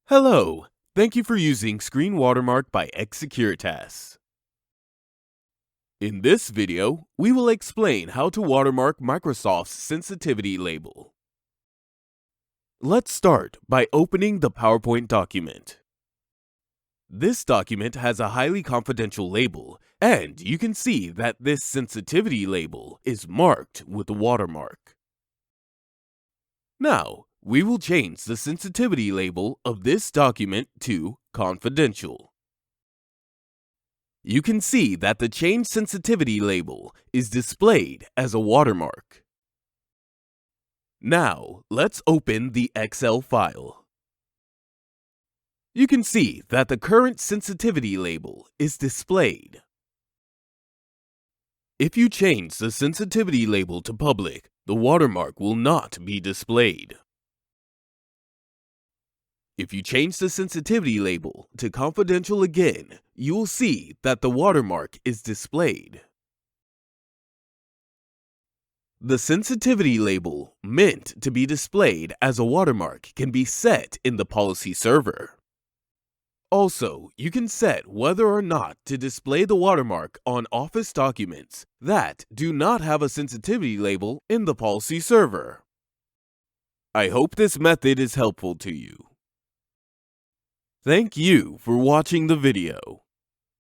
Hello, thank you for using Screen Watermark by Xsecuritas. In this video, we will explain how to watermark Microsoft's sensitivity label. Let's start by opening the PowerPoint document. This document has a highly confidential label, and you can see that this sensitivity label is marked with a watermark. Now, we will change the sensitivity label of this document to confidential. You can see that the change sensitivity label is displayed as a watermark. Now, let's open the Excel file. You can see that the current sensitivity label is displayed. If you change the sensitivity label to public, the watermark will not be displayed. If you change the sensitivity label to confidential again, you will see that the watermark is displayed. The sensitivity label meant to be displayed as a watermark can be set in the policy server. Also, you can set whether or not to display the watermark on Office documents that do not have a sensitivity label in the policy server. I hope this method is helpful to you. Thank you for watching the video.